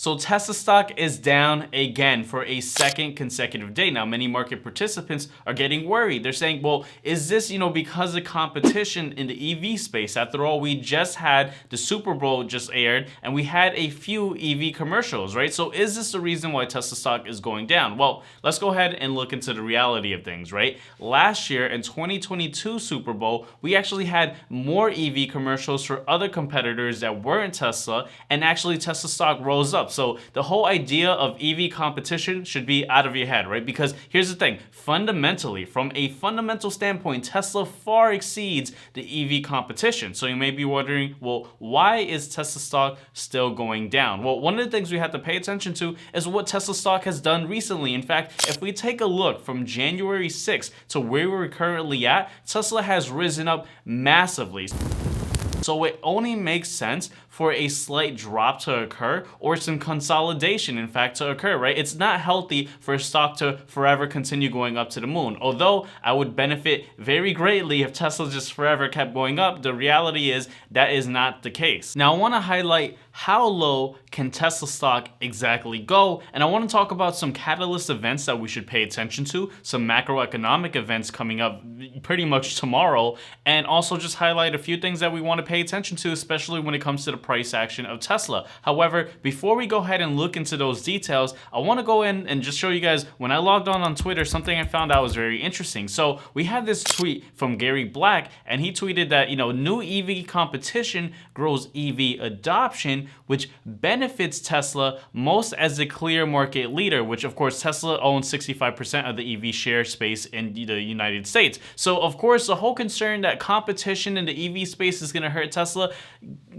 So Tesla stock is down again for a second consecutive day. Now, many market participants are getting worried. They're saying, well, is this, because of competition in the EV space? After all, we just had the Super Bowl just aired and we had a few EV commercials, right? So is this the reason why Tesla stock is going down? Well, let's go ahead and look into the reality of things, right? Last year in 2022 Super Bowl, we actually had more EV commercials for other competitors that weren't Tesla, and actually Tesla stock rose up. So the whole idea of EV competition should be out of your head, right? Because here's the thing, fundamentally, from a fundamental standpoint, Tesla far exceeds the EV competition. So you may be wondering, well, why is Tesla stock still going down? Well, one of the things we have to pay attention to is what Tesla stock has done recently. In fact, if we take a look from January 6th to where we're currently at, Tesla has risen up massively. So it only makes sense for a slight drop to occur or some consolidation, in fact, to occur, right? It's not healthy for a stock to forever continue going up to the moon. Although I would benefit very greatly if Tesla just forever kept going up, the reality is that is not the case. Now, I want to highlight how low can Tesla stock exactly go, and I want to talk about some catalyst events that we should pay attention to, some macroeconomic events coming up pretty much tomorrow, and also just highlight a few things that we want to pay attention to, especially when it comes to the price action of Tesla. However, before we go ahead and look into those details, I want to go in and just show you guys, when I logged on Twitter, something I found out was very interesting. So we have this tweet from Gary Black, and he tweeted that, new EV competition grows EV adoption, which benefits Tesla most as the clear market leader, which of course Tesla owns 65% of the EV share space in the United States. So of course the whole concern that competition in the EV space is going to hurt Tesla,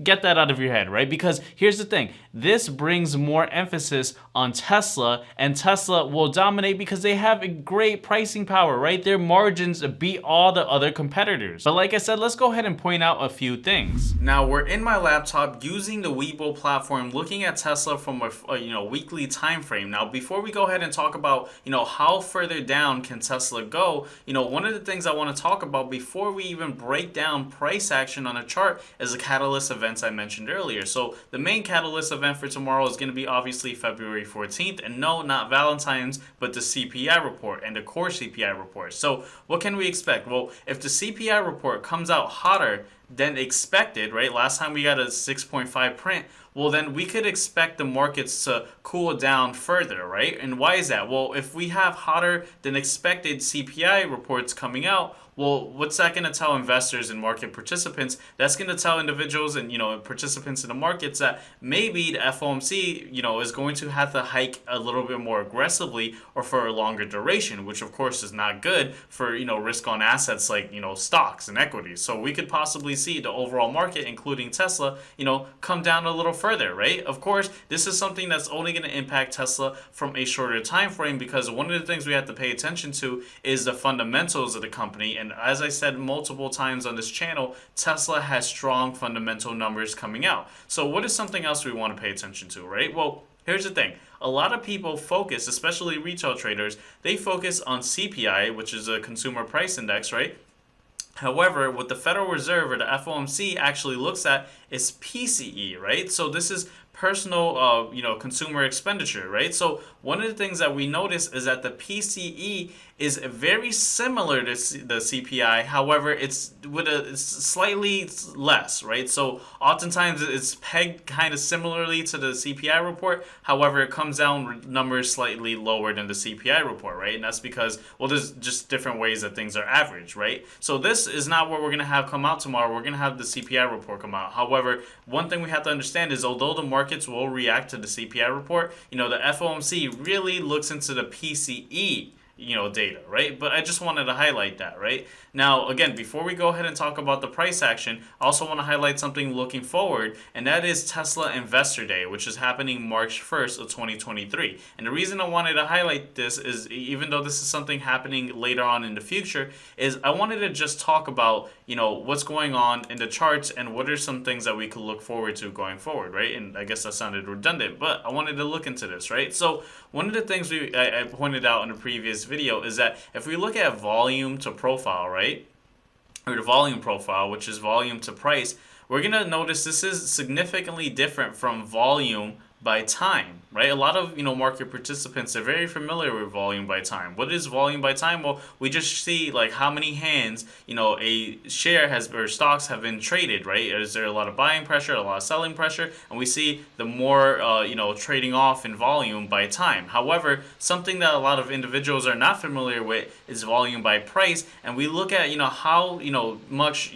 get that out of your head, right? Because here's the thing, this brings more emphasis on Tesla, and Tesla will dominate because they have a great pricing power, right? Their margins beat all the other competitors. But like I said, let's go ahead and point out a few things. Now we're in my laptop using the Weibo platform, looking at Tesla from a weekly time frame. Now before we go ahead and talk about how further down can Tesla go, one of the things I want to talk about before we even break down price action on a chart is the catalyst events I mentioned earlier. So the main catalyst event for tomorrow is going to be obviously February 14th, and no, not Valentine's, but the CPI report and the core CPI report. So what can we expect? Well, if the CPI report comes out hotter than expected, right? Last time we got a 6.5 print. Well, then we could expect the markets to cool down further, right? And why is that? Well, if we have hotter than expected CPI reports coming out, well, what's that going to tell investors and market participants? That's going to tell individuals and participants in the markets that maybe the FOMC is going to have to hike a little bit more aggressively or for a longer duration, which of course is not good for risk on assets like stocks and equities. So we could possibly see the overall market, including Tesla, come down a little further, right? Of course, this is something that's only going to impact Tesla from a shorter time frame, because one of the things we have to pay attention to is the fundamentals of the company. And as I said multiple times on this channel, Tesla has strong fundamental numbers coming out. So what is something else we want to pay attention to, right? Well, here's the thing. A lot of people focus, especially retail traders, they focus on CPI, which is a consumer price index, right? However, what the Federal Reserve or the FOMC actually looks at is PCE, right? So this is personal, consumer expenditure, right? So one of the things that we notice is that the PCE is very similar to the CPI. However, it's slightly less, right? So oftentimes it's pegged kind of similarly to the CPI report. However, it comes down with numbers slightly lower than the CPI report, right? And that's because, well, there's just different ways that things are averaged, right? So this is not what we're going to have come out tomorrow. We're going to have the CPI report come out. However, one thing we have to understand is although the markets will react to the CPI report, the FOMC really looks into the PCE data, right? But I just wanted to highlight that, right? Now, again, before we go ahead and talk about the price action, I also want to highlight something looking forward, and that is Tesla Investor Day, which is happening March 1st of 2023. And the reason I wanted to highlight this is, even though this is something happening later on in the future, is I wanted to just talk about, what's going on in the charts and what are some things that we could look forward to going forward, right? And I guess that sounded redundant, but I wanted to look into this, right? So one of the things I pointed out in a previous video is that if we look at volume to profile, right, or the volume profile, which is volume to price, we're going to notice this is significantly different from volume by time, right? A lot of market participants are very familiar with volume by time. What is volume by time? Well, we just see like how many hands a share has or stocks have been traded, right? Is there a lot of buying pressure, a lot of selling pressure? And we see the more trading off in volume by time. However, something that a lot of individuals are not familiar with is volume by price, and we look at how much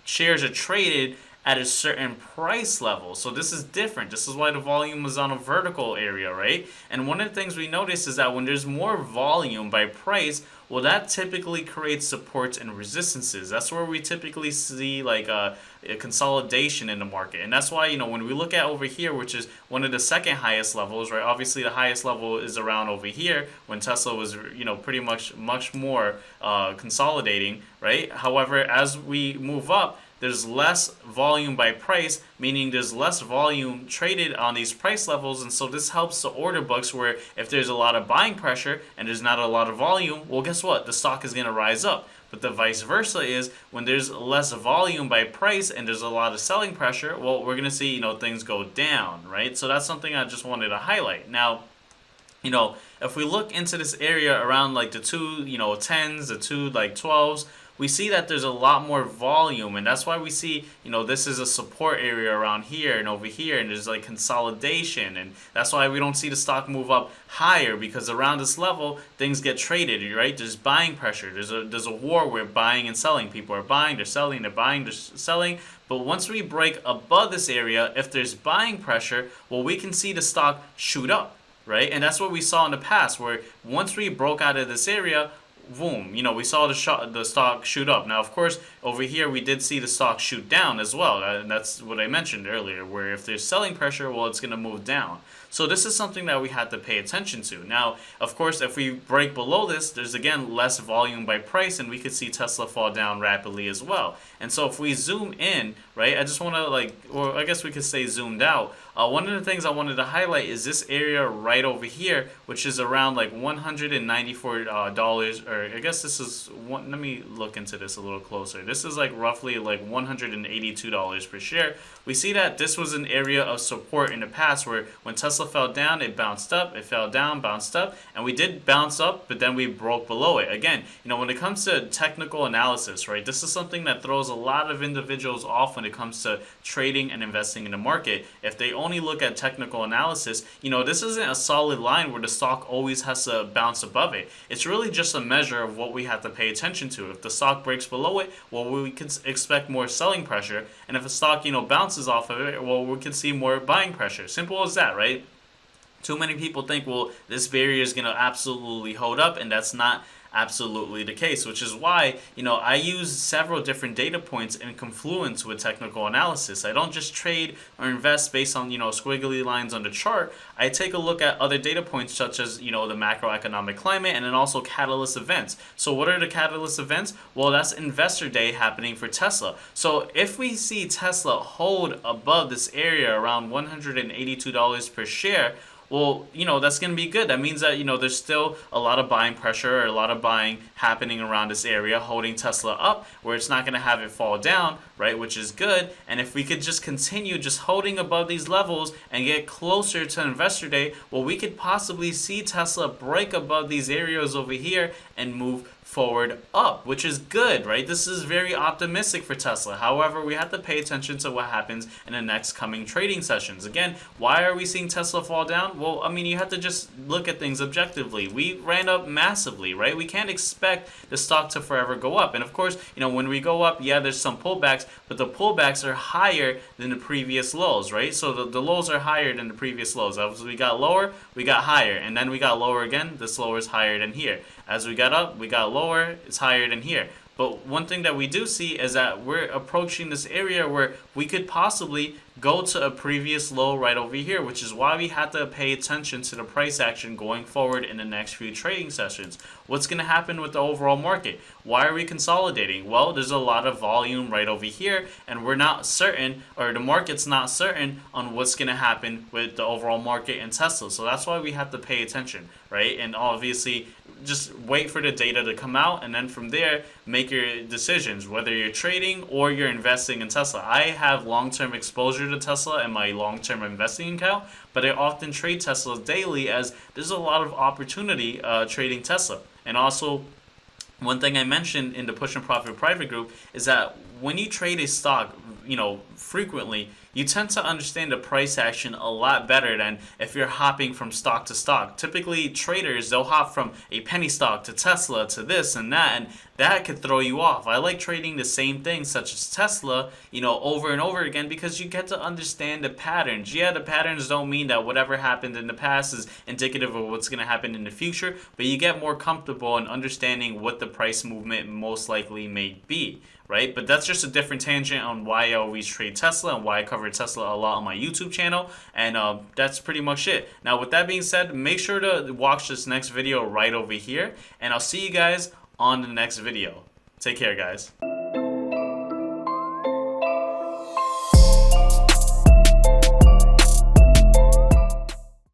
shares are traded at a certain price level. So this is different. This is why the volume is on a vertical area, right? And one of the things we notice is that when there's more volume by price, well, that typically creates supports and resistances. That's where we typically see like a consolidation in the market. And that's why, when we look at over here, which is one of the second highest levels, right? Obviously, the highest level is around over here when Tesla was, pretty much more consolidating, right? However, as we move up, there's less volume by price, meaning there's less volume traded on these price levels, and so this helps the order books where if there's a lot of buying pressure and there's not a lot of volume, well, guess what? The stock is going to rise up. But the vice versa is when there's less volume by price and there's a lot of selling pressure, well, we're going to see, things go down, right? So that's something I just wanted to highlight. Now, if we look into this area around like the two, 10s, the two like 12s, we see that there's a lot more volume, and that's why we see, this is a support area around here and over here, and there's like consolidation, and that's why we don't see the stock move up higher, because around this level things get traded, right? There's buying pressure. There's a war where buying and selling. People are buying, they're selling, they're buying, they're selling. But once we break above this area, if there's buying pressure, well, we can see the stock shoot up, right? And that's what we saw in the past, where once we broke out of this area, boom, we saw the stock shoot up. Now, of course, over here we did see the stock shoot down as well, and that's what I mentioned earlier, where if there's selling pressure, well, it's going to move down. So this is something that we had to pay attention to. Now, of course, if we break below this, there's again less volume by price, and we could see Tesla fall down rapidly as well. And so if we zoom in, right, I just want to or I guess we could say zoomed out. One of the things I wanted to highlight is this area right over here, which is around like $194, or I guess this is one. Let me look into this a little closer. This is like roughly like $182 per share. We see that this was an area of support in the past where when Tesla fell down, it bounced up, it fell down, bounced up, and we did bounce up, but then we broke below it. Again, when it comes to technical analysis, right, this is something that throws a lot of individuals off when it comes to trading and investing in the market. If they only look at technical analysis, this isn't a solid line where the stock always has to bounce above it. It's really just a measure of what we have to pay attention to. If the stock breaks below it, well, we can expect more selling pressure, and if a stock, bounces off of it, well, we can see more buying pressure. Simple as that, right? Too many people think, well, this barrier is going to absolutely hold up, and that's not absolutely the case, which is why I use several different data points in confluence with technical analysis. I don't just trade or invest based on squiggly lines on the chart. I take a look at other data points such as the macroeconomic climate, and then also catalyst events. So what are the catalyst events? Well, that's Investor Day happening for Tesla. So if we see Tesla hold above this area around $182 per share, well, that's going to be good. That means that, there's still a lot of buying pressure or a lot of buying happening around this area, holding Tesla up where it's not going to have it fall down, right, which is good. And if we could just continue just holding above these levels and get closer to Investor Day, well, we could possibly see Tesla break above these areas over here and move forward up, which is good, right? This is very optimistic for Tesla. However, we have to pay attention to what happens in the next coming trading sessions. Again, why are we seeing Tesla fall down? Well, you have to just look at things objectively. We ran up massively, right? We can't expect the stock to forever go up. And of course, when we go up, yeah, there's some pullbacks, but the pullbacks are higher than the previous lows, right? So the lows are higher than the previous lows. As we got lower, we got higher, and then we got lower again. This lower is higher than here. As we got up, we got lower, it's higher than here. But one thing that we do see is that we're approaching this area where we could possibly go to a previous low right over here, which is why we have to pay attention to the price action going forward in the next few trading sessions. What's going to happen with the overall market? Why are we consolidating? Well, there's a lot of volume right over here, and we're not certain, or the market's not certain on what's going to happen with the overall market and Tesla. So that's why we have to pay attention, right? And obviously, just wait for the data to come out, and then from there make your decisions, whether you're trading or you're investing in Tesla. I have long-term exposure to Tesla in my long-term investing account, but I often trade Tesla daily as there's a lot of opportunity trading Tesla. And also, one thing I mentioned in the Push and Profit private group is that when you trade a stock, frequently, you tend to understand the price action a lot better than if you're hopping from stock to stock. Typically, traders, they'll hop from a penny stock to Tesla to this and that could throw you off. I like trading the same thing, such as Tesla, over and over again, because you get to understand the patterns. Yeah, the patterns don't mean that whatever happened in the past is indicative of what's going to happen in the future, but you get more comfortable in understanding what the price movement most likely may be. Right? But that's just a different tangent on why I always trade Tesla and why I cover Tesla a lot on my YouTube channel. And that's pretty much it. Now, with that being said, make sure to watch this next video right over here. And I'll see you guys on the next video. Take care, guys.